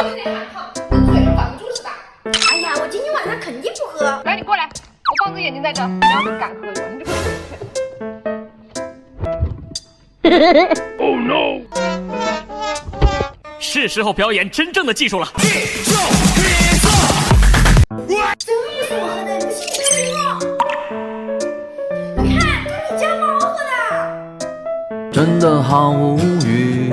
有点喊靠，你嘴是管不住是吧？哎呀，我今天晚上肯定不喝。来，你过来，我放只眼睛在这，你要是敢喝，晚上就会死去。Oh no！ 是时候表演真正的技术了。真不是我喝的，你不信你看我。你看，这是你家猫喝的。真的好无语。